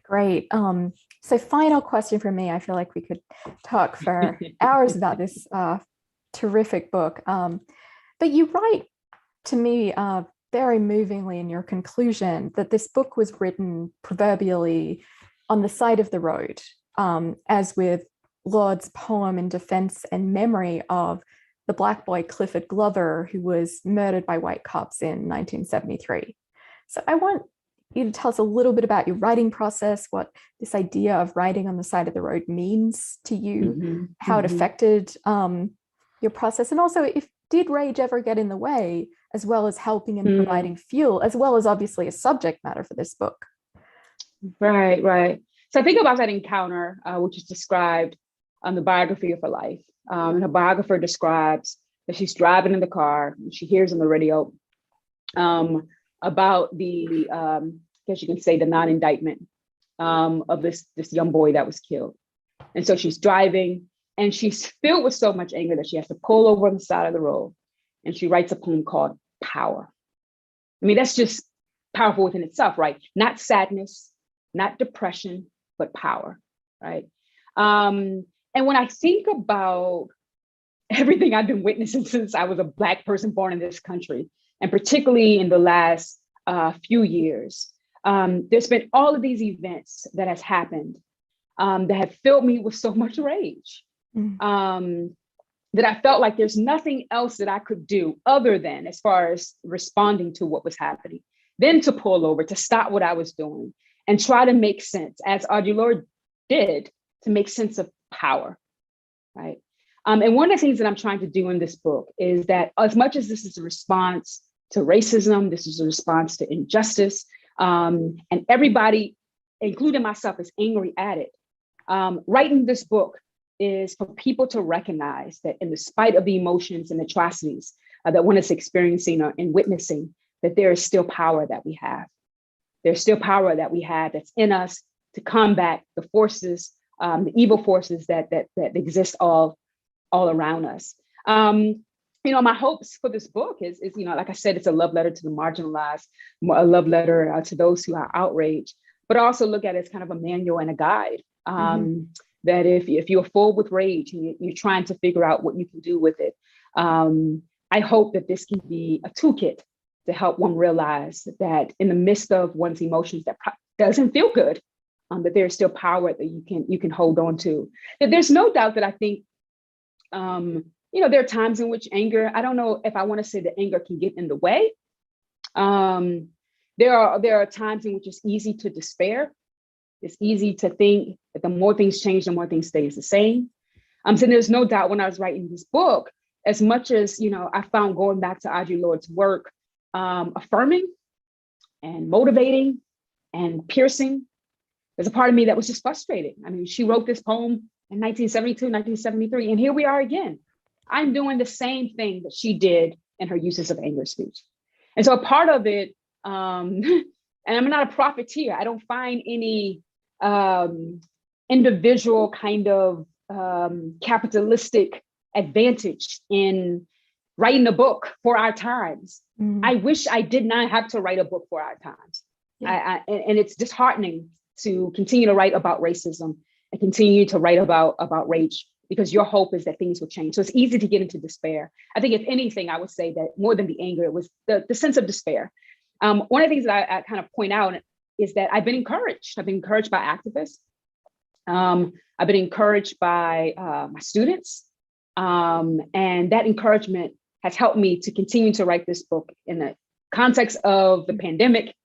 great. So final question for me. I feel like we could talk for hours about this terrific book. But you write to me very movingly in your conclusion that this book was written proverbially on the side of the road, as with Lord's poem in defense and memory of the Black boy Clifford Glover, who was murdered by white cops in 1973. So I want you to tell us a little bit about your writing process, what this idea of writing on the side of the road means to you, how it affected your process, and also if did rage ever get in the way, as well as helping and providing fuel, as well as obviously a subject matter for this book. Right. So I think about that encounter, which is described on the biography of her life. And her biographer describes that she's driving in the car and she hears on the radio about the, I guess you can say, the non-indictment of this young boy that was killed. And so she's driving and she's filled with so much anger that she has to pull over on the side of the road. And she writes a poem called Power. I mean, that's just powerful within itself, right? Not sadness, not depression, but power, right? And when I think about everything I've been witnessing since I was a Black person born in this country, and particularly in the last few years, there's been all of these events that has happened that have filled me with so much rage, that I felt like there's nothing else that I could do other than, as far as responding to what was happening, than to pull over, to stop what I was doing and try to make sense, as Audre Lorde did, to make sense of power, right? And one of the things that I'm trying to do in this book is that as much as this is a response to racism, this is a response to injustice, and everybody, including myself, is angry at it. Writing this book is for people to recognize that in the spite of the emotions and atrocities that one is experiencing and witnessing, that there is still power that we have. There's still power that we have that's in us to combat the forces, the evil forces that exist all around us. My hopes for this book is, like I said, it's a love letter to the marginalized, a love letter to those who are outraged, but also look at it as kind of a manual and a guide. That if you're full with rage and you're trying to figure out what you can do with it, I hope that this can be a toolkit to help one realize that in the midst of one's emotions that doesn't feel good, that there's still power that you can hold on to. That there's no doubt that I think, there are times in which anger, I don't know if I want to say that anger can get in the way. There are times in which it's easy to despair. It's easy to think that the more things change, the more things stays the same. So there's no doubt when I was writing this book, as much as, I found going back to Audre Lorde's work affirming and motivating and piercing, there's a part of me that was just frustrated. I mean, she wrote this poem in 1972, 1973. And here we are again. I'm doing the same thing that she did in her uses of anger speech. And so a part of it, and I'm not a profiteer, I don't find any individual kind of capitalistic advantage in writing a book for our times. I wish I did not have to write a book for our times. Yeah. And it's disheartening to continue to write about racism and continue to write about rage, because your hope is that things will change. So it's easy to get into despair. I think if anything, I would say that more than the anger, it was the sense of despair. One of the things that I kind of point out is that I've been encouraged. I've been encouraged by activists. I've been encouraged by my students. And that encouragement has helped me to continue to write this book in the context of the pandemic,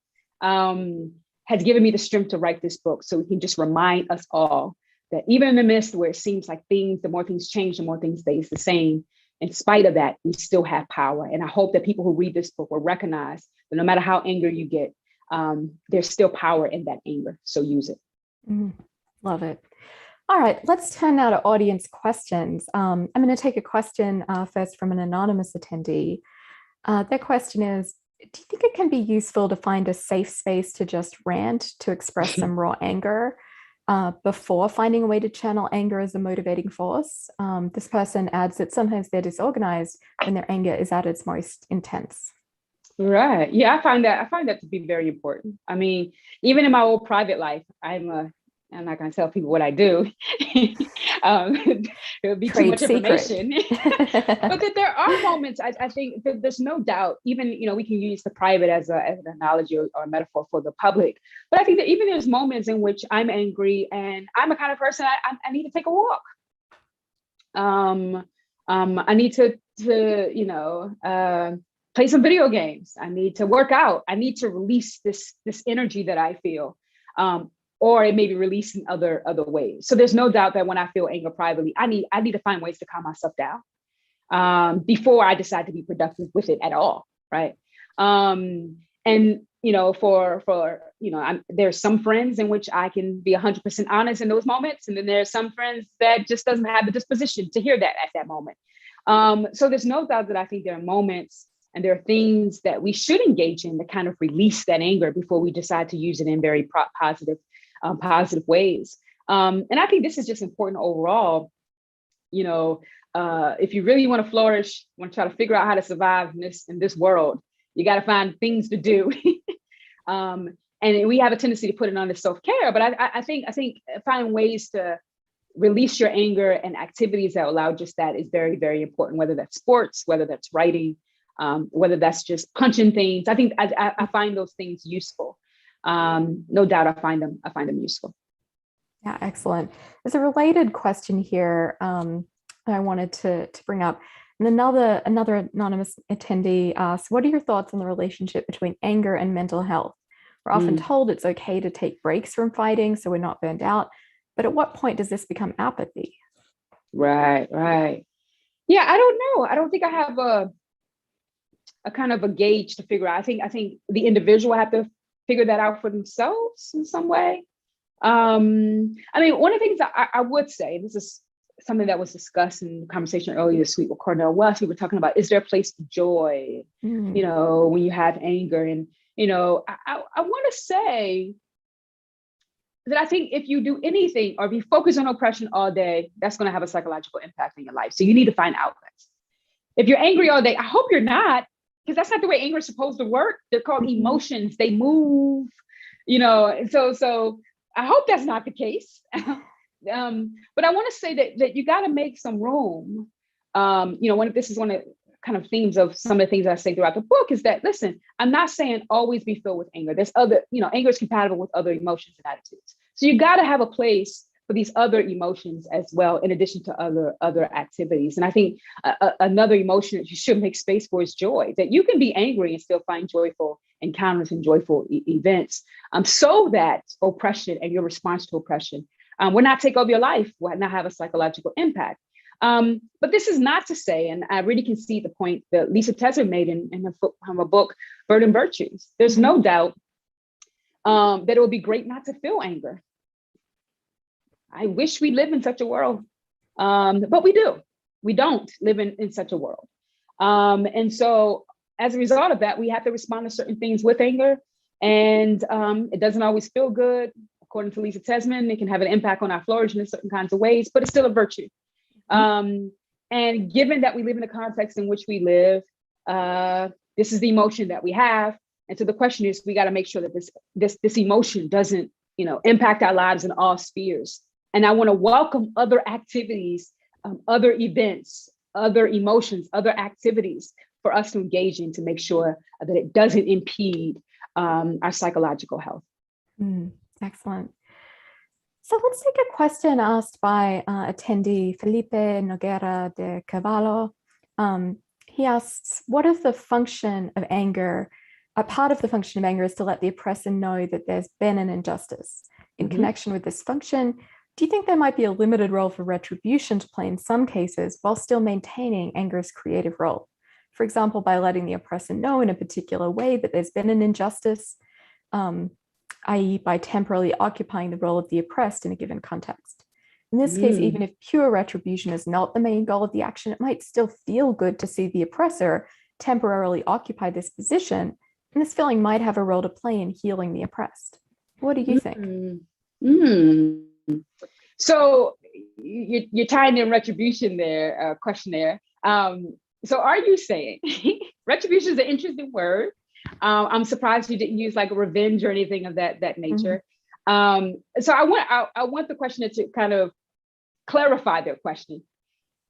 has given me the strength to write this book so we can just remind us all that even in the midst where it seems like the more things change, the more things stay the same, in spite of that, we still have power. And I hope that people who read this book will recognize that no matter how angry you get, there's still power in that anger. So use it. Love it. All right, let's turn now to audience questions. I'm going to take a question first from an anonymous attendee. Their question is, do you think it can be useful to find a safe space to just rant, to express some raw anger before finding a way to channel anger as a motivating force? This person adds that sometimes they're disorganized when their anger is at its most intense. Right. Yeah, I find that to be very important. I mean, even in my old private life, I'm not going to tell people what I do. It would be too much information. But that there are moments, I think that there's no doubt, even, we can use the private as an analogy or a metaphor for the public. But I think that even there's moments in which I'm angry and I'm a kind of person, I need to take a walk. I need to play some video games. I need to work out. I need to release this energy that I feel. Or it may be released in other ways. So there's no doubt that when I feel anger privately, I need to find ways to calm myself down before I decide to be productive with it at all, right? And there's some friends in which I can be 100% honest in those moments, and then there's some friends that just doesn't have the disposition to hear that at that moment. So there's no doubt that I think there are moments and there are things that we should engage in to kind of release that anger before we decide to use it in very positive ways. And I think this is just important overall. If you really want to flourish, want to try to figure out how to survive in this world, you got to find things to do. And we have a tendency to put it on the self-care, but I think finding ways to release your anger and activities that allow just that is very, very important, whether that's sports, whether that's writing, whether that's just punching things. I think I find those things useful. No doubt I find them useful. Yeah, excellent. There's a related question here that I wanted to bring up. And another anonymous attendee asks, what are your thoughts on the relationship between anger and mental health? We're often told it's okay to take breaks from fighting so we're not burned out. But at what point does this become apathy? Right. Yeah, I don't know. I don't think I have a kind of a gauge to figure out. I think the individual have to figure that out for themselves in some way. I mean, one of the things that I would say, this is something that was discussed in the conversation earlier this week with Cornell West. We were talking about, is there a place for joy, when you have anger? And, I want to say that I think if you do anything or if you focus on oppression all day, that's going to have a psychological impact in your life. So you need to find outlets. If you're angry all day, I hope you're not, because that's not the way anger is supposed to work. They're called emotions. They move, and so I hope that's not the case. But I want to say that you got to make some room. This is one of the kind of themes of some of the things I say throughout the book is that, listen, I'm not saying always be filled with anger. There's other, anger is compatible with other emotions and attitudes. So you got to have a place for these other emotions as well, in addition to other activities. And I think another emotion that you should make space for is joy, that you can be angry and still find joyful encounters and joyful events, so that oppression and your response to oppression will not take over your life, will not have a psychological impact. But this is not to say, and I really can see the point that Lisa Tesser made in her book, Bird and Virtues. There's no doubt that it would be great not to feel anger. I wish we live in such a world. But we do. We don't live in such a world. And so as a result of that, we have to respond to certain things with anger. And it doesn't always feel good. According to Lisa Tesman, it can have an impact on our flourishing in certain kinds of ways, but it's still a virtue. And given that we live in the context in which we live, this is the emotion that we have. And so the question is, we got to make sure that this emotion doesn't, impact our lives in all spheres. And I want to welcome other activities, other events, other emotions, other activities for us to engage in to make sure that it doesn't impede our psychological health. Excellent. So let's take a question asked by attendee Felipe Noguera de Cavallo. He asks, what is the function of anger? A part of the function of anger is to let the oppressor know that there's been an injustice. In connection with this function, do you think there might be a limited role for retribution to play in some cases while still maintaining anger's creative role? For example, by letting the oppressor know in a particular way that there's been an injustice, i.e. by temporarily occupying the role of the oppressed in a given context. In this case, even if pure retribution is not the main goal of the action, it might still feel good to see the oppressor temporarily occupy this position, and this feeling might have a role to play in healing the oppressed. What do you think? So you're tying in retribution there, question there. So are you saying, retribution is an interesting word. I'm surprised you didn't use like revenge or anything of that nature. So I want the questioner to kind of clarify their question.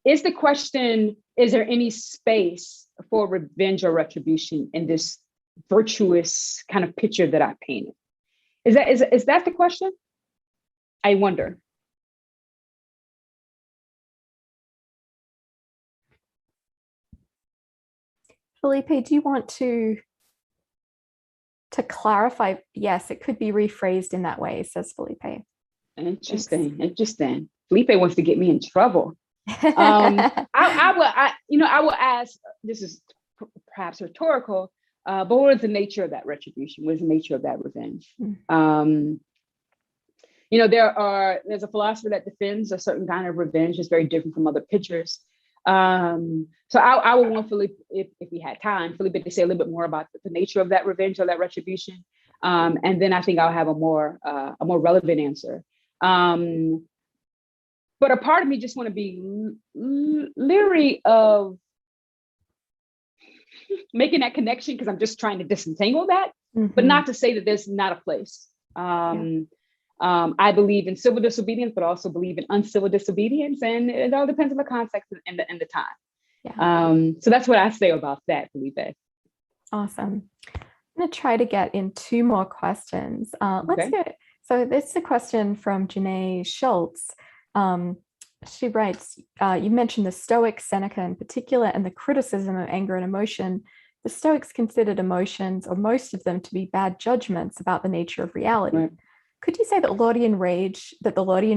Is the question, is there any space for revenge or retribution in this virtuous kind of picture that I painted? Is that the question? I wonder. Felipe, do you want to clarify? Yes, it could be rephrased in that way, says Felipe. Interesting. Felipe wants to get me in trouble. I will ask, this is perhaps rhetorical, but what is the nature of that retribution? What is the nature of that revenge? There's a philosopher that defends a certain kind of revenge. It's very different from other pictures. So I would want Felipe, if we had time, Felipe to say a little bit more about the nature of that revenge or that retribution. And then I think I'll have a more relevant answer. But a part of me just want to be leery of making that connection, because I'm just trying to disentangle that, but not to say that there's not a place. I believe in civil disobedience, but also believe in uncivil disobedience, and it all depends on the context and the time. So that's what I say about that, Felipe. Awesome. I'm going to try to get in two more questions. Let's go. So this is a question from Janae Schultz. She writes, you mentioned the Stoics, Seneca in particular, and the criticism of anger and emotion. The Stoics considered emotions, or most of them, to be bad judgments about the nature of reality. Right. Could you say that the Lordian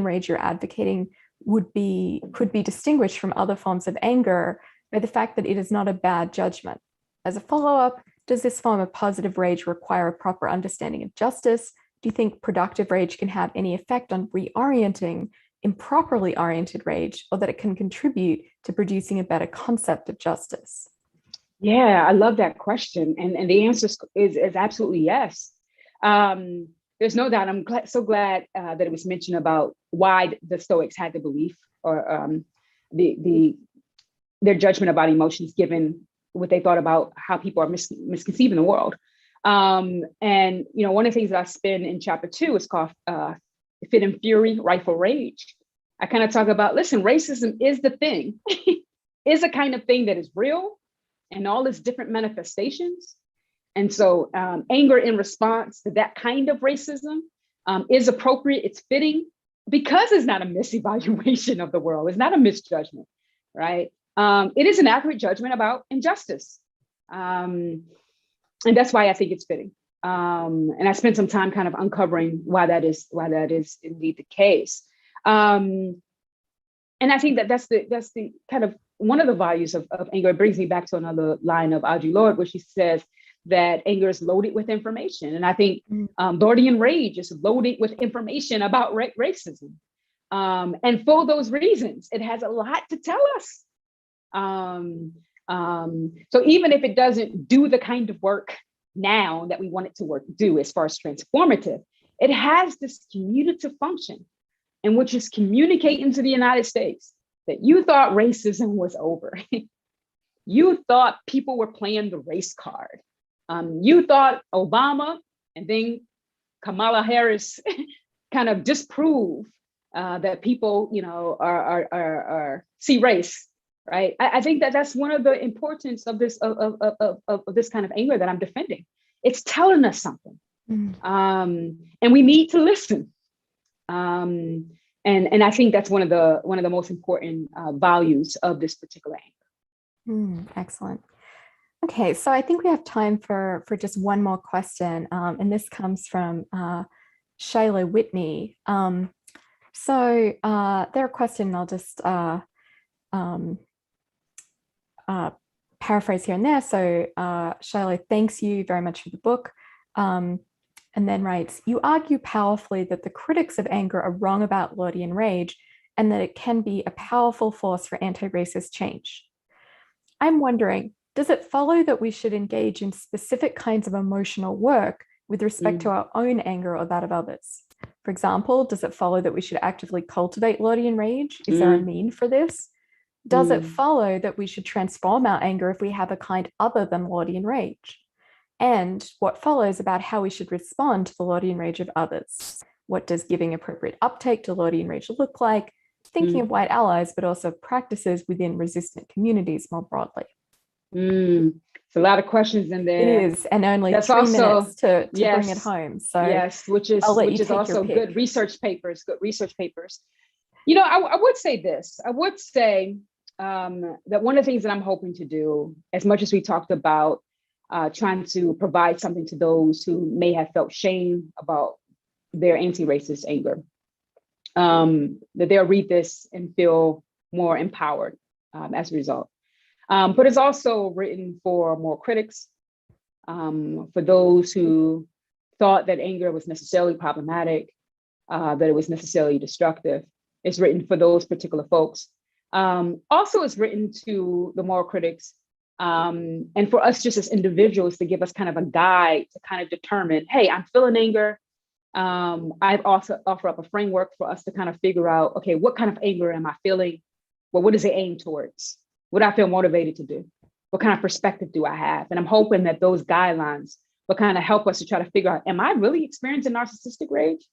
Rage you're advocating could be distinguished from other forms of anger by the fact that it is not a bad judgment? As a follow-up, does this form of positive rage require a proper understanding of justice? Do you think productive rage can have any effect on reorienting improperly oriented rage, or that it can contribute to producing a better concept of justice? Yeah, I love that question. And the answer is absolutely yes. There's no doubt. I'm so glad that it was mentioned about why the Stoics had the belief, or their judgment about emotions, given what they thought about how people are misconceiving the world. And one of the things that I spin in chapter 2 is called Fit and Fury, Rightful Rage. I kind of talk about, listen, racism is the thing, is a kind of thing that is real and all its different manifestations. And so anger in response to that kind of racism is appropriate, it's fitting, because it's not a misevaluation of the world, it's not a misjudgment, right? It is an accurate judgment about injustice. And that's why I think it's fitting. And I spent some time kind of uncovering why that is indeed the case. And I think that's the kind of one of the values of anger. It brings me back to another line of Audre Lorde, where she says that anger is loaded with information. And I think Lordian Rage is loaded with information about racism. And for those reasons, it has a lot to tell us. So even if it doesn't do the kind of work now that we want it to do as far as transformative, it has this commutative function, in which is communicating to the United States that you thought racism was over. You thought people were playing the race card. You thought Obama and then Kamala Harris kind of disprove that people, are see race, right? I think that that's one of the importance of this of this kind of anger that I'm defending. It's telling us something, and we need to listen. And I think that's one of the most important values of this particular anger. Excellent. Okay, so I think we have time for just one more question, and this comes from Shayla Whitney. So their question, I'll just paraphrase here and there. So Shayla thanks you very much for the book, and then writes, you argue powerfully that the critics of anger are wrong about Lordian Rage and that it can be a powerful force for anti-racist change. I'm wondering, does it follow that we should engage in specific kinds of emotional work with respect to our own anger or that of others? For example, does it follow that we should actively cultivate Lordian Rage? Is there a mean for this? Does it follow that we should transform our anger if we have a kind other than Lordian Rage? And what follows about how we should respond to the Lordian Rage of others? What does giving appropriate uptake to Lordian Rage look like? Thinking of white allies, but also practices within resistant communities more broadly. It's a lot of questions in there. It is, and only that's 3 minutes to bring it home. So yes, which is also good research papers. You know, I would say this. I would say that one of the things that I'm hoping to do, as much as we talked about trying to provide something to those who may have felt shame about their anti-racist anger, that they'll read this and feel more empowered as a result. But it's also written for more critics, for those who thought that anger was necessarily problematic, that it was necessarily destructive. It's written for those particular folks. Also, it's written to the moral critics, and for us just as individuals to give us kind of a guide to kind of determine, hey, I'm feeling anger. I've also offer up a framework for us to kind of figure out, okay, what kind of anger am I feeling? Well, what does it aim towards? What do I feel motivated to do? What kind of perspective do I have? And I'm hoping that those guidelines will kind of help us to try to figure out, am I really experiencing narcissistic rage?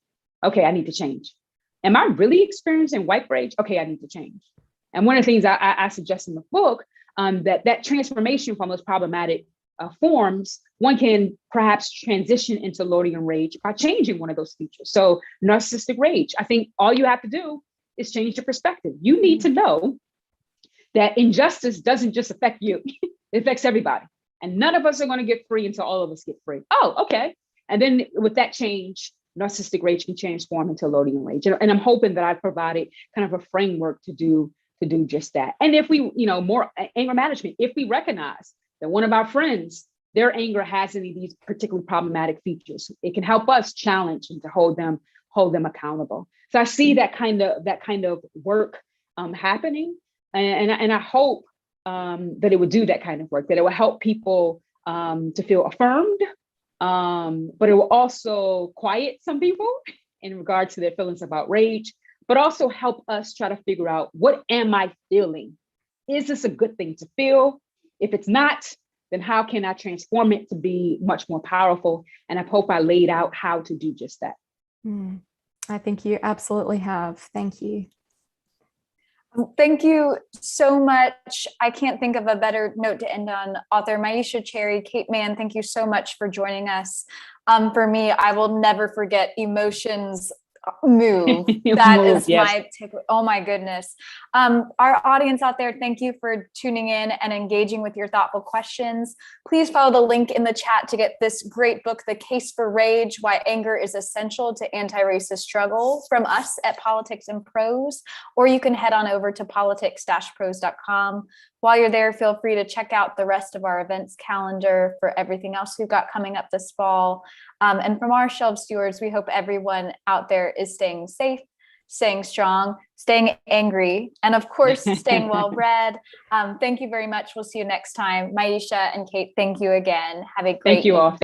Okay, I need to change. Am I really experiencing white rage? Okay, I need to change. And one of the things I suggest in the book, that transformation from those problematic forms, one can perhaps transition into Lordian Rage by changing one of those features. So narcissistic rage, I think all you have to do is change your perspective. You need to know that injustice doesn't just affect you, it affects everybody. And none of us are going to get free until all of us get free. Oh, okay. And then with that change, narcissistic rage can transform into Lordian Rage. And I'm hoping that I've provided kind of a framework to do just that. And if we, more anger management, if we recognize that one of our friends, their anger has any of these particularly problematic features, it can help us challenge and to hold them accountable. So I see that kind of work happening. And I hope that it would do that kind of work, that it will help people to feel affirmed, but it will also quiet some people in regard to their feelings about rage, but also help us try to figure out, what am I feeling? Is this a good thing to feel? If it's not, then how can I transform it to be much more powerful? And I hope I laid out how to do just that. I think you absolutely have. Thank you. Thank you so much. I can't think of a better note to end on. Author Myisha Cherry, Kate Manne, thank you so much for joining us. For me, I will never forget Emotions Move. That is my take. Oh my goodness. Our audience out there, thank you for tuning in and engaging with your thoughtful questions. Please follow the link in the chat to get this great book, The Case for Rage: Why Anger is Essential to Anti-Racist Struggle, from us at Politics in Prose, or you can head on over to politics-prose.com. While you're there, feel free to check out the rest of our events calendar for everything else we've got coming up this fall. And from our shelf stewards, we hope everyone out there is staying safe, staying strong, staying angry, and of course, staying well-read. Thank you very much. We'll see you next time. Myisha and Kate, thank you again. Have a great Thank you all.